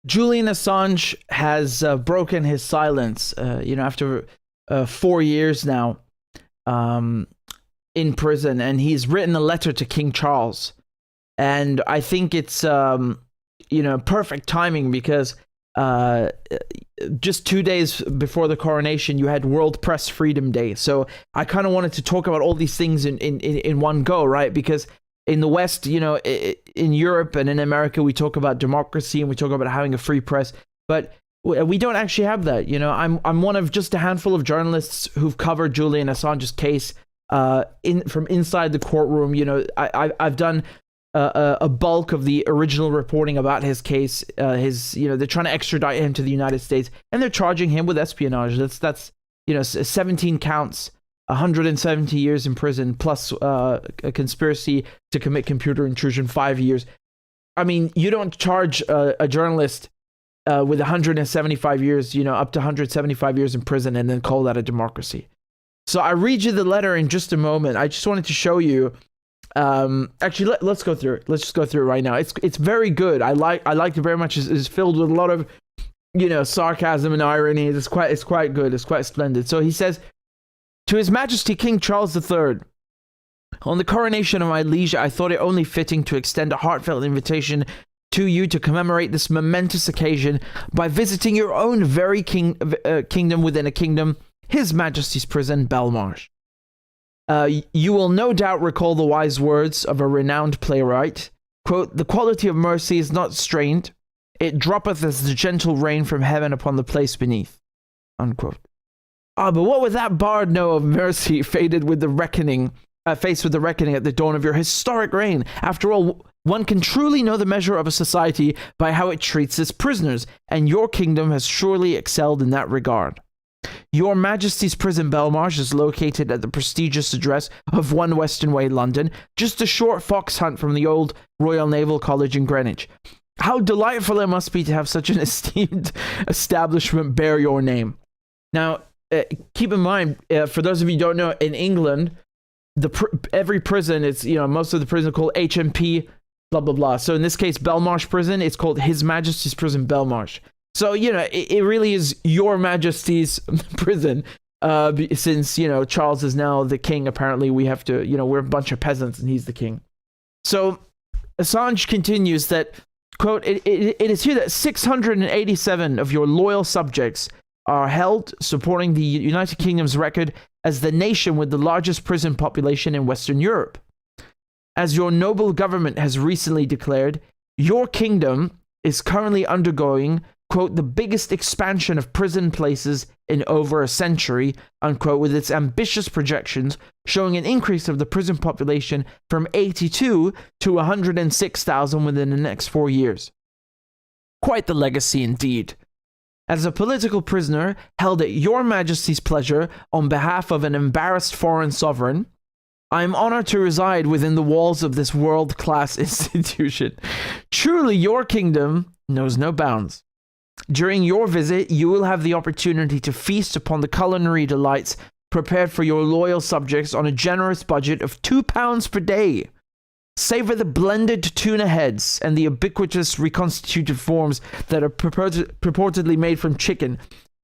Julian Assange has broken his silence, after 4 years now in prison, and he's written a letter to King Charles. And I think it's, perfect timing because just 2 days before the coronation, you had World Press Freedom Day. So I kind of wanted to talk about all these things in one go, right? Because in the West, in Europe and in America, we talk about democracy and we talk about having a free press, but we don't actually have that. I'm one of just a handful of journalists who've covered Julian Assange's case from inside the courtroom. I've done a bulk of the original reporting about his case. They're trying to extradite him to the United States, and they're charging him with espionage. That's 17 counts. 170 years in prison, plus a conspiracy to commit computer intrusion, 5 years. I mean, you don't charge a journalist with 175 years, up to 175 years in prison, and then call that a democracy. So I read you the letter in just a moment. I just wanted to show you. Actually, let's go through it. Let's just go through it right now. It's very good. I liked it very much. It's filled with a lot of sarcasm and irony. It's quite good. It's quite splendid. So he says, "To His Majesty King Charles III, on the coronation of my liege, I thought it only fitting to extend a heartfelt invitation to you to commemorate this momentous occasion by visiting your own very kingdom within a kingdom, His Majesty's prison, Belmarsh. You will no doubt recall the wise words of a renowned playwright, quote, 'The quality of mercy is not strained. It droppeth as the gentle rain from heaven upon the place beneath,' unquote. But what would that bard know of mercy faced with the reckoning at the dawn of your historic reign? After all, one can truly know the measure of a society by how it treats its prisoners, and your kingdom has surely excelled in that regard. Your Majesty's prison Belmarsh is located at the prestigious address of 1 Western Way, London, just a short fox hunt from the old Royal Naval College in Greenwich. How delightful it must be to have such an esteemed establishment bear your name.' Now, keep in mind, for those of you who don't know, in England, every prison is, most of the prisons are called HMP, blah, blah, blah. So in this case, Belmarsh Prison, it's called His Majesty's Prison Belmarsh. So, it really is Your Majesty's prison, since, Charles is now the king. Apparently, we have to, we're a bunch of peasants and he's the king. So Assange continues that, quote, it is here that 687 of your loyal subjects are held, supporting the United Kingdom's record as the nation with the largest prison population in Western Europe. As your noble government has recently declared, your kingdom is currently undergoing, quote, 'the biggest expansion of prison places in over a century,' unquote, with its ambitious projections showing an increase of the prison population from 82 to 106,000 within the next 4 years. Quite the legacy indeed. As a political prisoner held at your Majesty's pleasure on behalf of an embarrassed foreign sovereign, I am honored to reside within the walls of this world-class institution. Truly, your kingdom knows no bounds. During your visit, you will have the opportunity to feast upon the culinary delights prepared for your loyal subjects on a generous budget of £2 per day. Savor the blended tuna heads and the ubiquitous reconstituted forms that are purportedly made from chicken.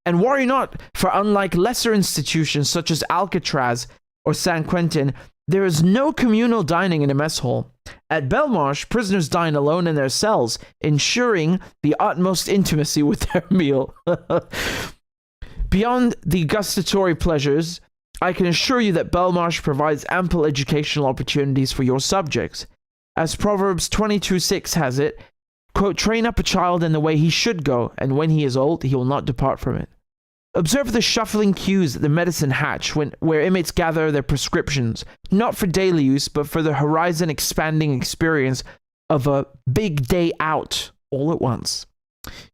And worry not, for unlike lesser institutions such as Alcatraz or San Quentin, there is no communal dining in a mess hall. At Belmarsh, prisoners dine alone in their cells, ensuring the utmost intimacy with their meal. Beyond the gustatory pleasures, I can assure you that Belmarsh provides ample educational opportunities for your subjects. As Proverbs 22:6 has it, quote, 'Train up a child in the way he should go, and when he is old, he will not depart from it.' Observe the shuffling queues at the medicine hatch where inmates gather their prescriptions, not for daily use, but for the horizon-expanding experience of a big day out all at once.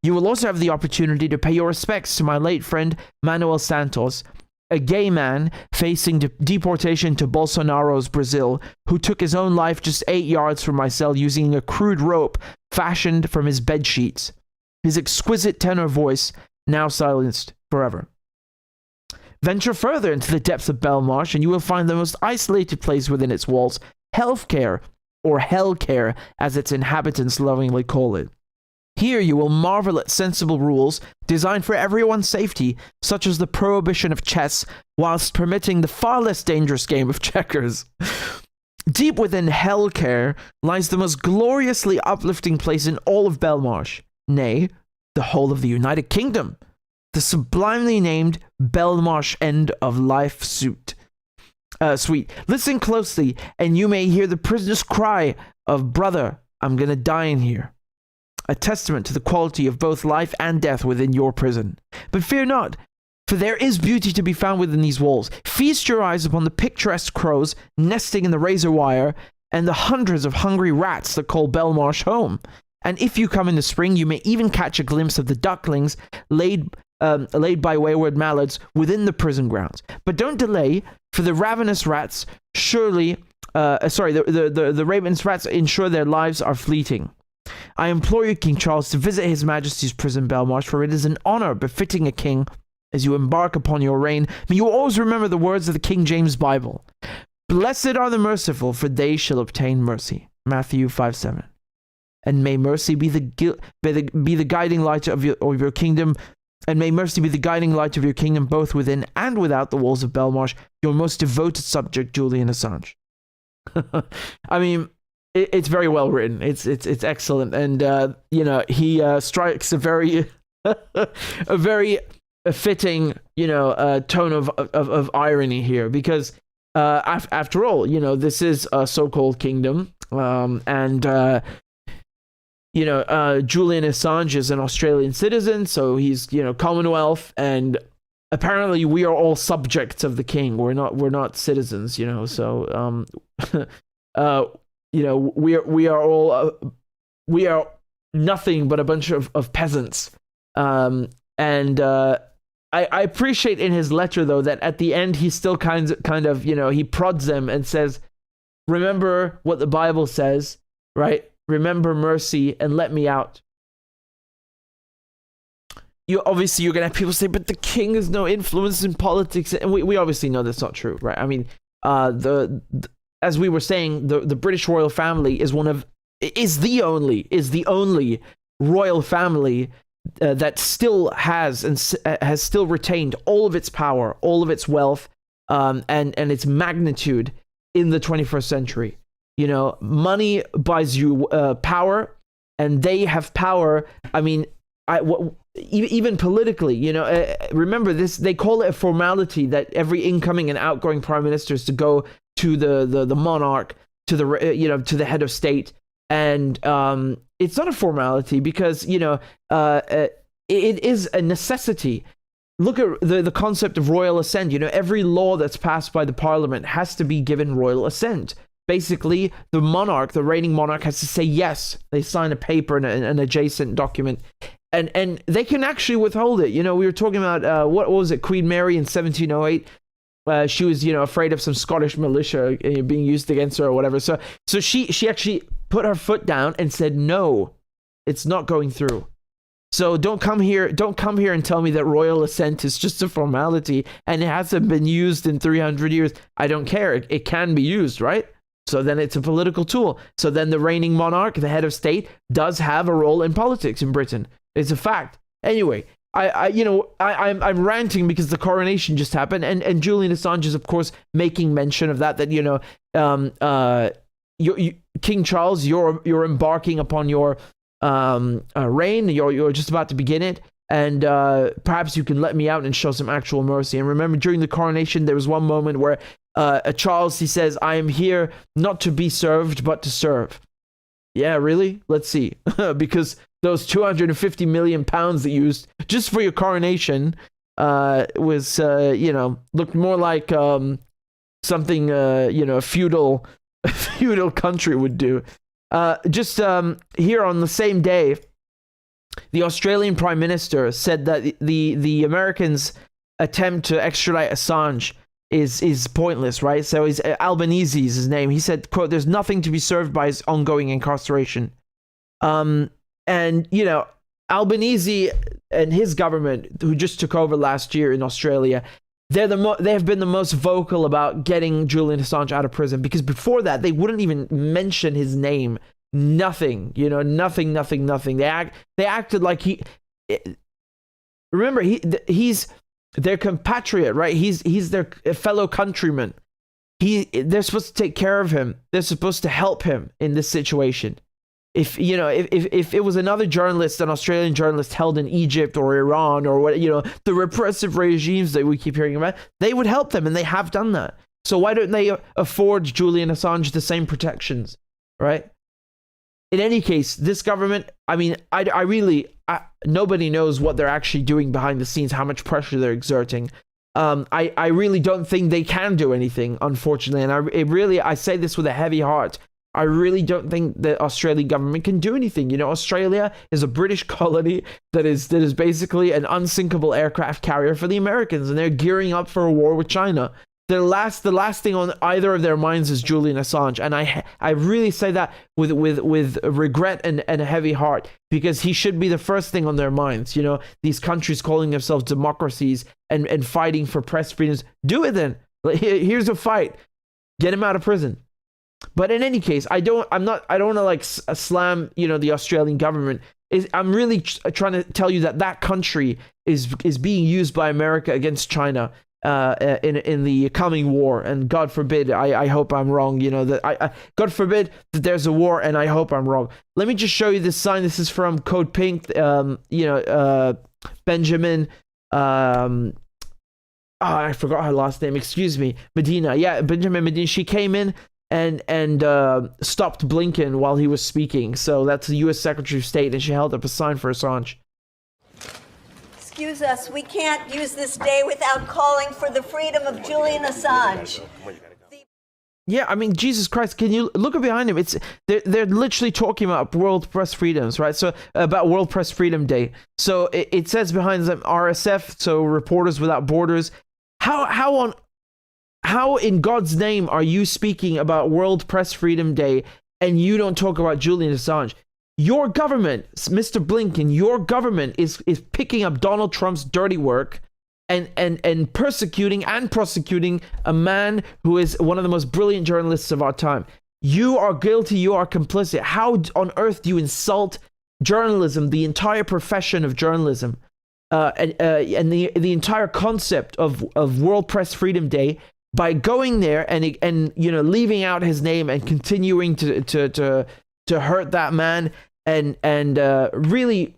You will also have the opportunity to pay your respects to my late friend Manuel Santos, a gay man facing deportation to Bolsonaro's Brazil, who took his own life just 8 yards from my cell using a crude rope fashioned from his bed sheets. His exquisite tenor voice now silenced forever. Venture further into the depths of Belmarsh, and you will find the most isolated place within its walls, healthcare, or hellcare, as its inhabitants lovingly call it. Here you will marvel at sensible rules designed for everyone's safety, such as the prohibition of chess, whilst permitting the far less dangerous game of checkers. Deep within Hellcare lies the most gloriously uplifting place in all of Belmarsh, nay, the whole of the United Kingdom, the sublimely named Belmarsh End of Life Suite. Listen closely, and you may hear the prisoner's cry of, "Brother, I'm gonna die in here." A testament to the quality of both life and death within your prison. But fear not, for there is beauty to be found within these walls. Feast your eyes upon the picturesque crows nesting in the razor wire and the hundreds of hungry rats that call Belmarsh home. And if you come in the spring, you may even catch a glimpse of the ducklings laid by wayward mallards within the prison grounds. But don't delay, for the ravenous rats the ravenous rats ensure their lives are fleeting. I implore you, King Charles, to visit His Majesty's prison, Belmarsh, for it is an honor befitting a king. As you embark upon your reign, may you always remember the words of the King James Bible. Blessed are the merciful, for they shall obtain mercy. Matthew 5:7. And may mercy be the guiding light of your kingdom, and may mercy be the guiding light of your kingdom, both within and without the walls of Belmarsh. Your most devoted subject, Julian Assange. I mean, it's very well written. It's excellent, and he strikes a very a very fitting tone of irony here, because after all, this is a so-called kingdom, and Julian Assange is an Australian citizen, so he's Commonwealth, and apparently we are all subjects of the king. We're not citizens, so we are nothing but a bunch of peasants. I appreciate in his letter, though, that at the end he still kind of he prods them and says, remember what the Bible says, right? Remember mercy and let me out. You're going to have people say, but the king has no influence in politics. And we obviously know that's not true, right? I mean, as we were saying, the British royal family is the only royal family that still has still retained all of its power, all of its wealth, and its magnitude in the 21st century. Money buys you power, and they have power. I mean, even politically, remember this, they call it a formality that every incoming and outgoing prime minister is to go to the monarch, to the head of state, and it's not a formality, because it is a necessity. Look at the concept of royal assent. Every law that's passed by the parliament has to be given royal assent. Basically, the reigning monarch, has to say yes. They sign a paper and an adjacent document, and they can actually withhold it. We were talking about what was it, Queen Mary in 1708. She was, afraid of some Scottish militia being used against her or whatever. So she actually put her foot down and said, no, it's not going through. So don't come here and tell me that royal assent is just a formality and it hasn't been used in 300 years. I don't care. It can be used, right? So then it's a political tool. So then the reigning monarch, the head of state, does have a role in politics in Britain. It's a fact. Anyway, I'm ranting because the coronation just happened, and Julian Assange is, of course, making mention of that King Charles, you're embarking upon your reign. You're just about to begin it, and perhaps you can let me out and show some actual mercy. And remember, during the coronation, there was one moment where Charles, he says, "I am here not to be served, but to serve." Yeah, really? Let's see. Because those 250 million pounds that you used just for your coronation was, looked more like something, a feudal country would do. Here on the same day, the Australian Prime Minister said that the Americans' attempt to extradite Assange is pointless, right? So Albanese is his name. He said, quote, "There's nothing to be served by his ongoing incarceration." And Albanese and his government, who just took over last year in Australia, they have been the most vocal about getting Julian Assange out of prison, because before that they wouldn't even mention his name. nothing, nothing. They acted like remember, he's their compatriot, right? He's their fellow countryman. They're supposed to take care of him. They're supposed to help him in this situation. If it was another journalist, an Australian journalist held in Egypt or Iran or what, the repressive regimes that we keep hearing about, they would help them, and they have done that. So why don't they afford Julian Assange the same protections, right? In any case, this government, I mean, nobody knows what they're actually doing behind the scenes, how much pressure they're exerting. I really don't think they can do anything, unfortunately. And I say this with a heavy heart. I really don't think the Australian government can do anything. Australia is a British colony that is basically an unsinkable aircraft carrier for the Americans, and they're gearing up for a war with China. The last thing on either of their minds is Julian Assange, and I really say that with regret and a heavy heart, because he should be the first thing on their minds. These countries calling themselves democracies and fighting for press freedoms. Do it then. Here's a fight. Get him out of prison. But in any case, I don't want to slam the Australian government. I'm really trying to tell you that country is being used by America against China in the coming war, and God forbid, I hope I'm wrong. God forbid that there's a war, and I hope I'm wrong. Let me just show you this sign. This is from Code Pink. Benjamin. I forgot her last name. Excuse me, Medina. Yeah, Benjamin Medina. She came in and stopped Blinken while he was speaking. So that's the U.S. Secretary of State, and she held up a sign for Assange. Excuse us, we can't use this day without calling for the freedom of Julian Assange. Yeah, I mean, Jesus Christ, can you look behind him? They're literally talking about World Press Freedoms, right? So about World Press Freedom Day. So it says behind them RSF, so Reporters Without Borders. How in God's name are you speaking about World Press Freedom Day and you don't talk about Julian Assange? Your government, Mr. Blinken, your government is picking up Donald Trump's dirty work and persecuting and prosecuting a man who is one of the most brilliant journalists of our time. You are guilty. You are complicit. How on earth do you insult journalism, the entire profession of journalism, and the entire concept of World Press Freedom Day by going there and leaving out his name and continuing to hurt that man and really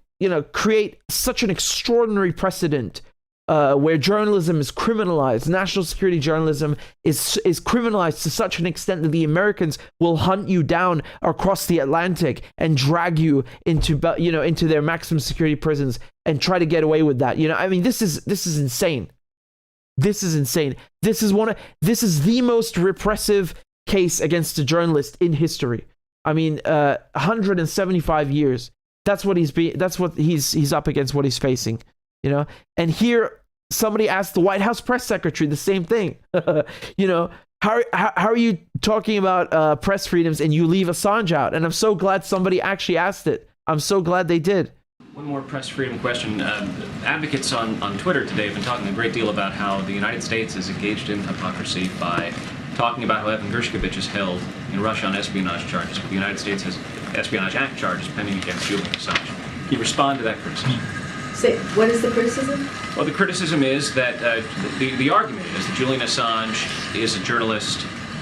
create such an extraordinary precedent where journalism is criminalized. National security journalism is criminalized to such an extent that the Americans will hunt you down across the Atlantic and drag you into their maximum security prisons and try to get away with that. I mean, this is insane. This is insane. This is the most repressive case against a journalist in history. I mean, 175 years. That's what he's up against, what he's facing, And here, somebody asked the White House press secretary the same thing. How are you talking about press freedoms and you leave Assange out? And I'm so glad somebody actually asked it. I'm so glad they did. One more press freedom question. Advocates on Twitter today have been talking a great deal about how the United States is engaged in hypocrisy by talking about how Evan Gershkovich is held in Russia on espionage charges, but the United States has Espionage Act charges pending against Julian Assange. Can you respond to that criticism? What is the criticism? Well, the criticism is that the argument is that Julian Assange is a journalist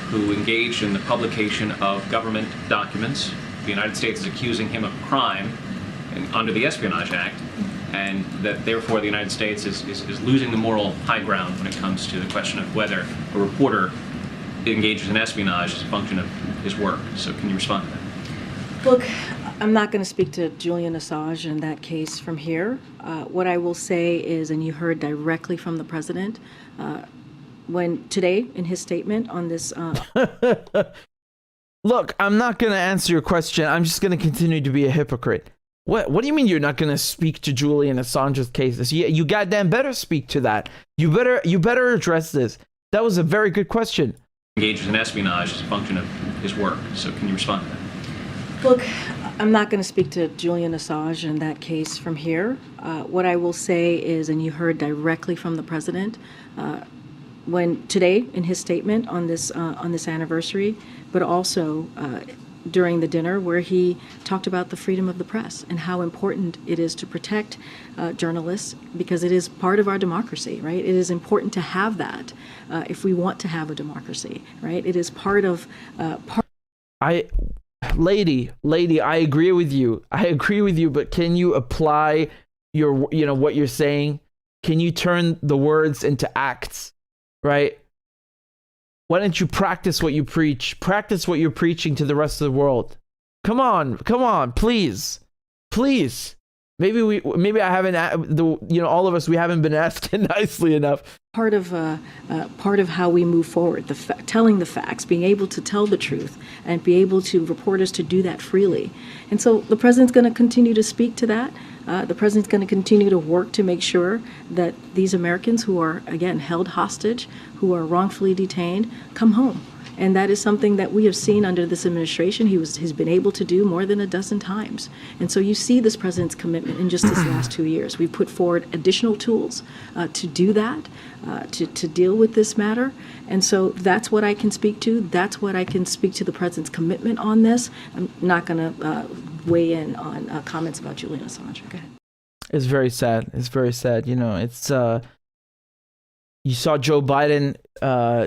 who engaged in the publication of government documents. The United States is accusing him of a crime under the Espionage Act, and that therefore the United States is losing the moral high ground when it comes to the question of whether a reporter engages in espionage as a function of his work. So can you respond to that? Look, I'm not going to speak to Julian Assange in that case from here. What I will say is, and you heard directly from the president, when today in his statement on this... Look, I'm not going to answer your question. I'm just going to continue to be a hypocrite. What do you mean you're not going to speak to Julian Assange's cases? You goddamn better speak to that. You better address this. That was a very good question. Engages in espionage as a function of his work. So can you respond to that? Look, I'm not going to speak to Julian Assange in that case from here. What I will say is, and you heard directly from the president, when today in his statement on this anniversary, but also during the dinner where he talked about the freedom of the press and how important it is to protect journalists, because it is part of our democracy, right? It is important to have that if we want to have a democracy, right? It is part of Lady, I agree with you. But can you apply what you're saying? Can you turn the words into acts, right? Why don't you practice what you preach? Practice what you're preaching to the rest of the world. Come on, please. Maybe I haven't, all of us, we haven't been asking nicely enough. Part of how we move forward, telling the facts, being able to tell the truth, and be able to reporters to do that freely. And so the president's going to continue to speak to that. The president's going to continue to work to make sure that these Americans who are, again, held hostage, who are wrongfully detained, come home. And that is something that we have seen under this administration. He's been able to do more than a dozen times. And so you see this president's commitment in just this last 2 years. We've put forward additional tools to do that, to deal with this matter. And so that's what I can speak to. That's what I can speak to the president's commitment on this. I'm not going to weigh in on comments about Julian Assange. Go ahead. It's very sad. You saw Joe Biden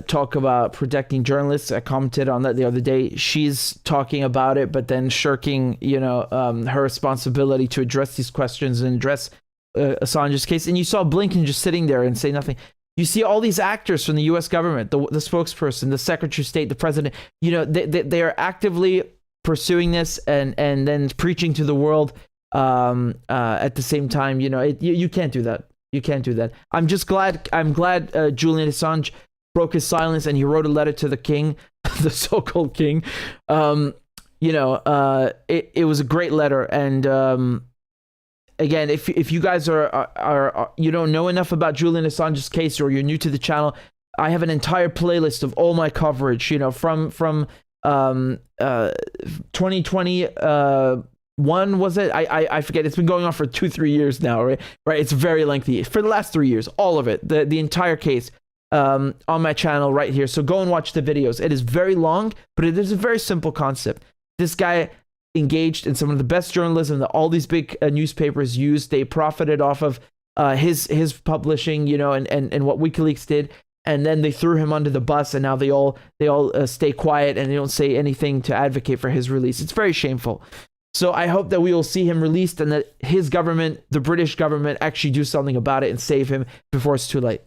talk about protecting journalists. I commented on that the other day. She's talking about it, but then shirking, her responsibility to address these questions and address Assange's case. And you saw Blinken just sitting there and say nothing. You see all these actors from the U.S. government, the spokesperson, the Secretary of State, the president. They are actively pursuing this and then preaching to the world at the same time. You can't do that. You can't do that. I'm glad Julian Assange broke his silence and he wrote a letter to the king, the so-called king. It was a great letter. And again, if you guys are you don't know enough about Julian Assange's case, or you're new to the channel, I have an entire playlist of all my coverage, from 2020, was it? I forget. It's been going on for 2-3 years now, right? It's very lengthy. For the last 3 years, all of it, the entire case, on my channel right here. So go and watch the videos. It is very long, but it is a very simple concept. This guy engaged in some of the best journalism that all these big newspapers used. They profited off of his publishing, and what WikiLeaks did. And then they threw him under the bus, and now they all stay quiet and they don't say anything to advocate for his release. It's very shameful. So I hope that we will see him released and that his government, the British government, actually do something about it and save him before it's too late.